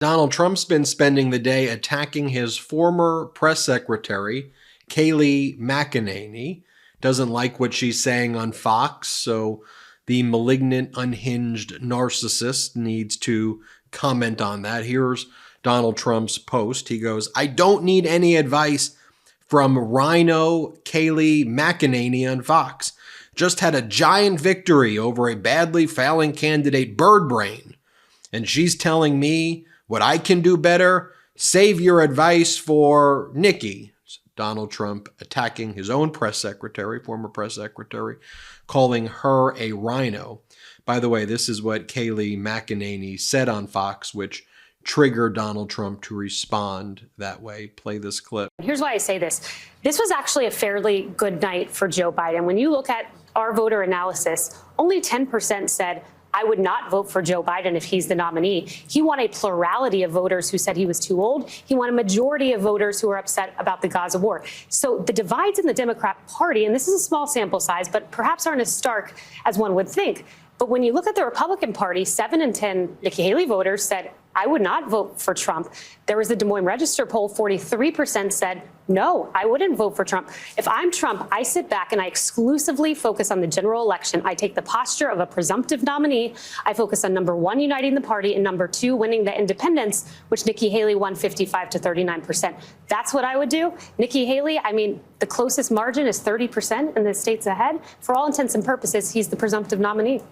Donald Trump's been spending the day attacking his former press secretary, Kayleigh McEnany. Doesn't like what she's saying on Fox, so the malignant, unhinged narcissist needs to comment on that. Here's Donald Trump's post. He goes, "I don't need any advice from Rhino Kayleigh McEnany on Fox. Just had a giant victory over a badly failing candidate, Bird Brain. And she's telling me what I can do better? Save your advice for Nikki." Donald Trump attacking his own press secretary, former press secretary, calling her a rhino. By the way, this is what Kayleigh McEnany said on Fox, which triggered Donald Trump to respond that way. Play this clip. Here's why I say this. This was actually a fairly good night for Joe Biden. When you look at our voter analysis, only 10% said, I would not vote for Joe Biden if he's the nominee. He won a plurality of voters who said he was too old. He won a majority of voters who are upset about the Gaza war. So the divides in the Democrat Party, and this is a small sample size, but perhaps aren't as stark as one would think. But when you look at the Republican Party, 7 in 10 Nikki Haley voters said, I would not vote for Trump. There was a Des Moines Register poll, 43% said, no, I wouldn't vote for Trump. If I'm Trump, I sit back and I exclusively focus on the general election. I take the posture of a presumptive nominee. I focus on number one, uniting the party, and number two, winning the independents, which Nikki Haley won 55 to 39%. That's what I would do. Nikki Haley, I mean, the closest margin is 30% in the states ahead. For all intents and purposes, he's the presumptive nominee.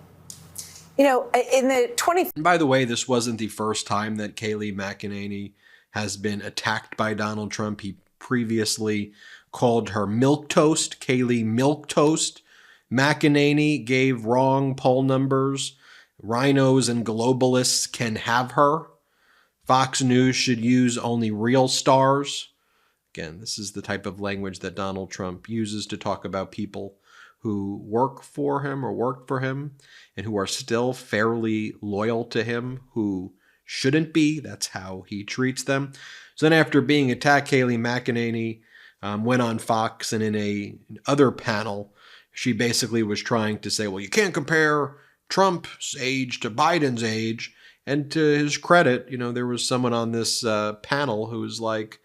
You know, in the 20... And by the way, this wasn't the first time that Kayleigh McEnany has been attacked by Donald Trump. He previously called her milquetoast, Kayleigh milquetoast. McEnany gave wrong poll numbers. Rhinos and globalists can have her. Fox News should use only real stars. Again, this is the type of language that Donald Trump uses to talk about people who work for him or worked for him and who are still fairly loyal to him, who shouldn't be. That's how he treats them. So then after being attacked, Kayleigh McEnany went on Fox, and in a other panel, she basically was trying to say, well, you can't compare Trump's age to Biden's age. And to his credit, you know, there was someone on this panel who was like,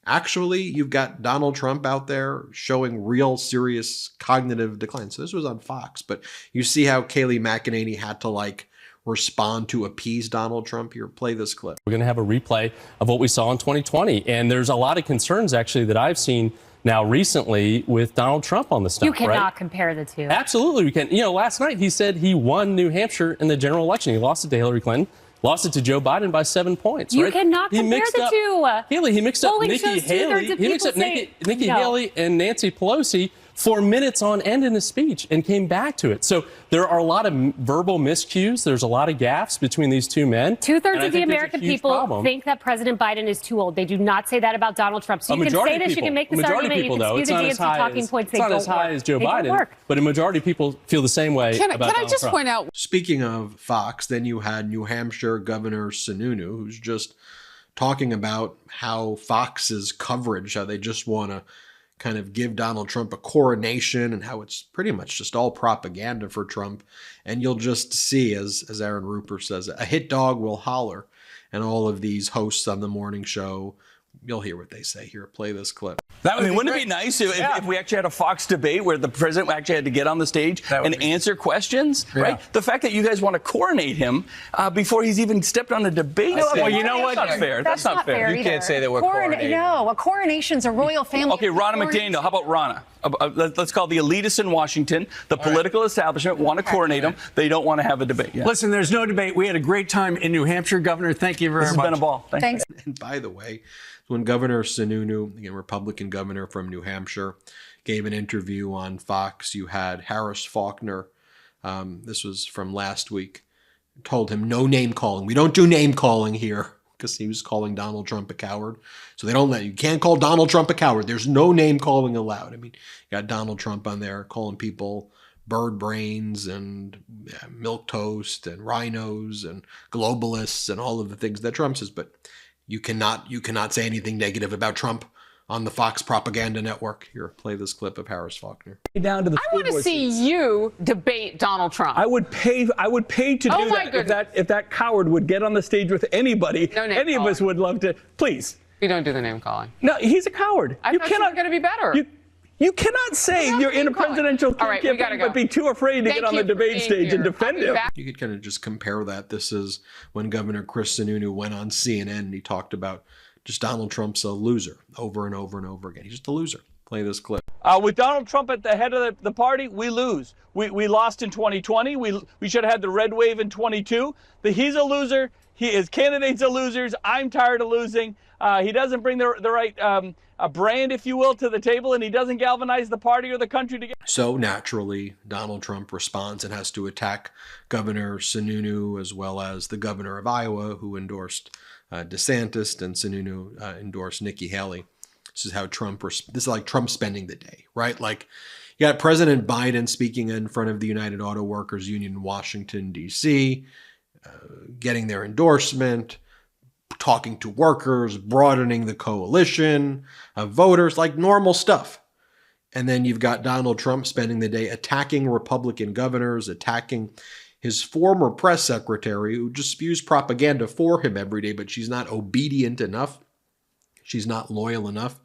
actually, you've got Donald Trump out there showing real serious cognitive decline. So this was on Fox, but you see how Kayleigh McEnany had to like respond to appease Donald Trump. Here, play this clip. We're going to have a replay of what we saw in 2020. And there's a lot of concerns actually that I've seen now recently with Donald Trump on the stuff. You cannot right? compare the two. Absolutely, we can. You know, last night he said he won New Hampshire in the general election. He lost it to Hillary Clinton. Lost it to Joe Biden by 7 points. You right? cannot compare the two. Haley, he mixed up Nikki Haley. He mixed up Nikki Haley and Nancy Pelosi for minutes on end in his speech and came back to it. So there are a lot of verbal miscues. There's a lot of gaffes between these two men. Two-thirds of the American people think that President Biden is too old. They do not say that about Donald Trump. So you can say this, you can make this argument, you can spew the DNC talking points. It's not as high as Joe Biden, but a majority of people feel the same way about Donald Trump. Can I just point out? Speaking of Fox, then you had New Hampshire Governor Sununu, who's just talking about how Fox's coverage, how they just want to kind of give Donald Trump a coronation and how it's pretty much just all propaganda for Trump. And you'll just see, as Aaron Rupert says, a hit dog will holler. And all of these hosts on the morning show, you'll hear what they say. Here, play this clip. Wouldn't it be nice if we actually had a Fox debate where the president actually had to get on the stage and answer questions, right? The fact that you guys want to coronate him before he's even stepped on a debate. Well, you know what? That's not fair. That's not fair. You can't say that we're coronating. No, a coronation's a royal family. Okay, Ronna McDaniel. How about Ronna? Let's call the elitists in Washington, the political establishment, want to coronate him. They don't want to have a debate. Yeah. Listen, there's no debate. We had a great time in New Hampshire, Governor. Thank you very much. This has been a ball. Thanks. And by the way, when Governor Sununu, again, Republican governor from New Hampshire, gave an interview on Fox, you had Harris Faulkner, this was from last week, told him no name calling. We don't do name calling here, because he was calling Donald Trump a coward. So they don't let you can't call Donald Trump a coward. There's no name calling allowed. I mean, you got Donald Trump on there calling people bird brains and milquetoast and rhinos and globalists and all of the things that Trump says, but you cannot say anything negative about Trump on the Fox Propaganda Network. Here, play this clip of Harris Faulkner. Down to the I want to see you debate Donald Trump. I would pay to do that if that coward would get on the stage with anybody. No name any calling. of us would love to. Please. We don't do the name calling. No, he's a coward. I thought you were going to be better. You cannot say you're in a presidential campaign, but be too afraid to get on the debate stage and defend him. You could kind of just compare that. This is when Governor Chris Sununu went on CNN and he talked about just Donald Trump's a loser over and over and over again. He's just a loser. Play this clip. With Donald Trump at the head of the party, we lose. We lost in 2020. We should have had the red wave in 22. He's a loser. His candidates are losers. I'm tired of losing. He doesn't bring the right brand, if you will, to the table, and he doesn't galvanize the party or the country together. So naturally, Donald Trump responds and has to attack Governor Sununu as well as the governor of Iowa, who endorsed DeSantis, and Sununu endorsed Nikki Haley. This is how this is like Trump spending the day, right? Like, you got President Biden speaking in front of the United Auto Workers Union in Washington, D.C., getting their endorsement, talking to workers, broadening the coalition of voters, like normal stuff. And then you've got Donald Trump spending the day attacking Republican governors, attacking his former press secretary, who just spews propaganda for him every day, but she's not obedient enough. She's not loyal enough.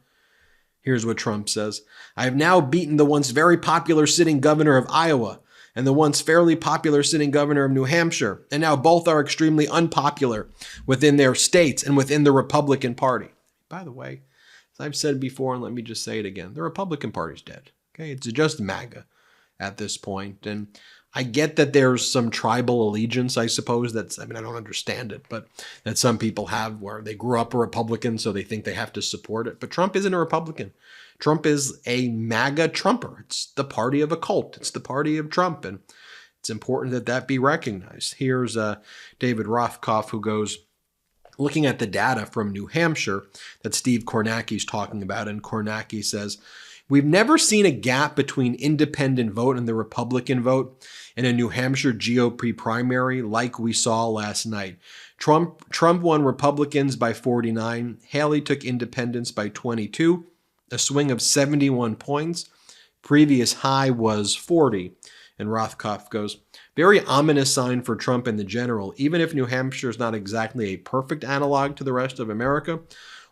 Here's what Trump says. I have now beaten the once very popular sitting governor of Iowa and the once fairly popular sitting governor of New Hampshire, and now both are extremely unpopular within their states and within the Republican Party. By the way, as I've said before, and let me just say it again, the Republican Party's dead. Okay, it's just MAGA at this point. And I get that there's some tribal allegiance, I suppose. I don't understand it, but that some people have where they grew up a Republican, so they think they have to support it. But Trump isn't a Republican. Trump is a MAGA Trumper. It's the party of a cult. It's the party of Trump, and it's important that that be recognized. Here's David Rothkopf, who goes, looking at the data from New Hampshire that Steve Kornacki's talking about, and Kornacki says, we've never seen a gap between independent vote and the Republican vote in a New Hampshire GOP primary like we saw last night. Trump won Republicans by 49. Haley took independents by 22. A swing of 71 points. Previous high was 40. And Rothkopf goes, very ominous sign for Trump in the general. Even if New Hampshire is not exactly a perfect analog to the rest of America,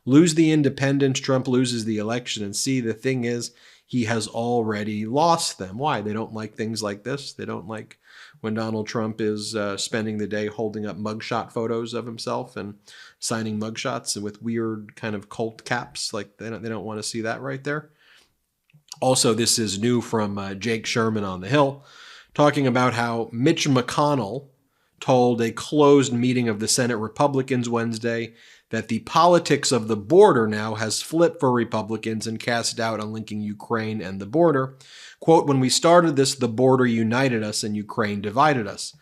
lose the independents, Trump loses the election. And see, the thing is, he has already lost them. Why? They don't like things like this. They don't like when Donald Trump is spending the day holding up mugshot photos of himself and signing mugshots with weird kind of cult caps. Like they don't want to see that right there. Also, this is new from Jake Sherman on the Hill, talking about how Mitch McConnell told a closed meeting of the Senate Republicans Wednesday that the politics of the border now has flipped for Republicans and cast doubt on linking Ukraine and the border. Quote, when we started this, the border united us and Ukraine divided us.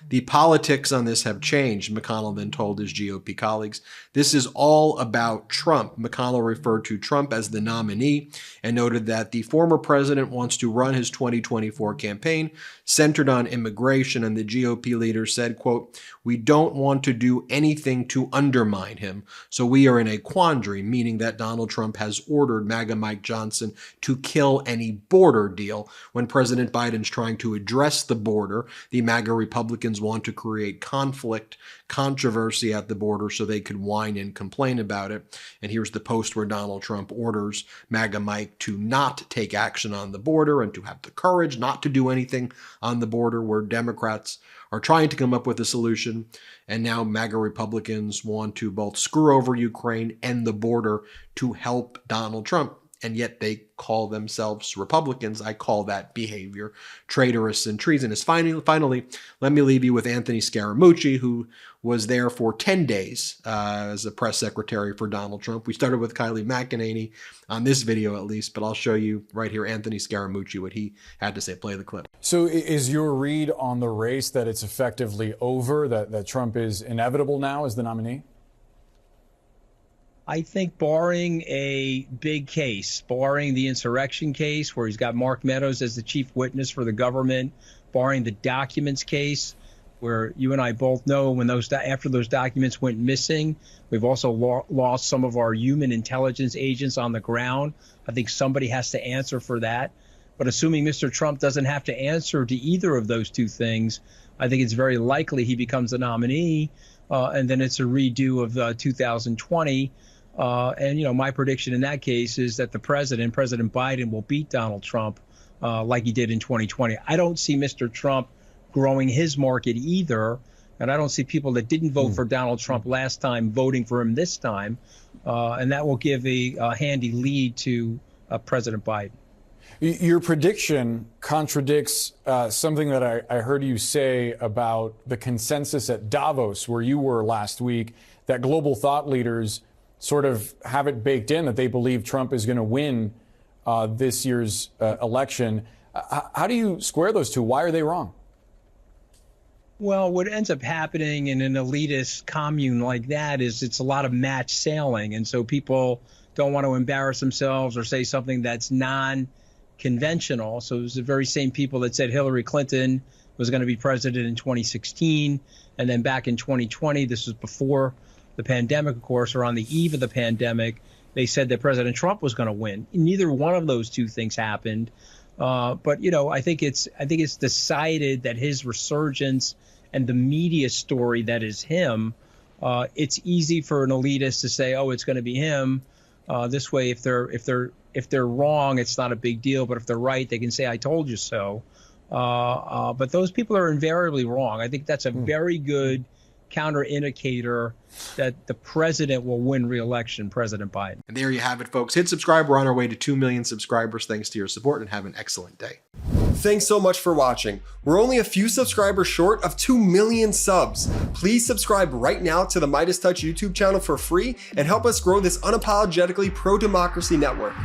The politics on this have changed, McConnell then told his GOP colleagues. This is all about Trump. McConnell referred to Trump as the nominee and noted that the former president wants to run his 2024 campaign centered on immigration, and the GOP leader said, quote, we don't want to do anything to undermine him, so we are in a quandary, meaning that Donald Trump has ordered MAGA Mike Johnson to kill any border deal. When President Biden's trying to address the border, the MAGA Republicans want to create conflict, controversy at the border so they could whine and complain about it. And here's the post where Donald Trump orders MAGA Mike to not take action on the border and to have the courage not to do anything on the border, where Democrats are trying to come up with a solution. And now MAGA Republicans want to both screw over Ukraine and the border to help Donald Trump. And yet they call themselves Republicans. I call that behavior traitorous and treasonous. Finally, let me leave you with Anthony Scaramucci, who was there for 10 days as a press secretary for Donald Trump. We started with Kayleigh McEnany on this video at least, but I'll show you right here Anthony Scaramucci, what he had to say. Play the clip. So is your read on the race that it's effectively over, that Trump is inevitable now as the nominee? I think barring a big case, barring the insurrection case where he's got Mark Meadows as the chief witness for the government, barring the documents case, where you and I both know when after those documents went missing, we've also lost some of our human intelligence agents on the ground. I think somebody has to answer for that. But assuming Mr. Trump doesn't have to answer to either of those two things, I think it's very likely he becomes the nominee, and then it's a redo of 2020. And, my prediction in that case is that President Biden, will beat Donald Trump like he did in 2020. I don't see Mr. Trump growing his market either. And I don't see people that didn't vote for Donald Trump last time voting for him this time. And that will give a handy lead to President Biden. Your prediction contradicts something that I heard you say about the consensus at Davos, where you were last week, that global thought leaders sort of have it baked in that they believe Trump is going to win this year's election. How do you square those two? Why are they wrong? Well, what ends up happening in an elitist commune like that is it's a lot of match sailing. And so people don't want to embarrass themselves or say something that's non-conventional. So it was the very same people that said Hillary Clinton was going to be president in 2016. And then back in 2020, this was before the pandemic, of course, or on the eve of the pandemic, they said that President Trump was going to win. Neither one of those two things happened. But, I think it's decided that his resurgence and the media story that is him, it's easy for an elitist to say, oh, it's going to be him. This way, if they're wrong, it's not a big deal. But if they're right, they can say, I told you so. But those people are invariably wrong. I think that's a very good counter indicator that the president will win re-election, President Biden. And there you have it, folks. Hit subscribe. We're on our way to 2 million subscribers. Thanks to your support, and have an excellent day. Thanks so much for watching. We're only a few subscribers short of 2 million subs. Please subscribe right now to the MeidasTouch YouTube channel for free and help us grow this unapologetically pro-democracy network.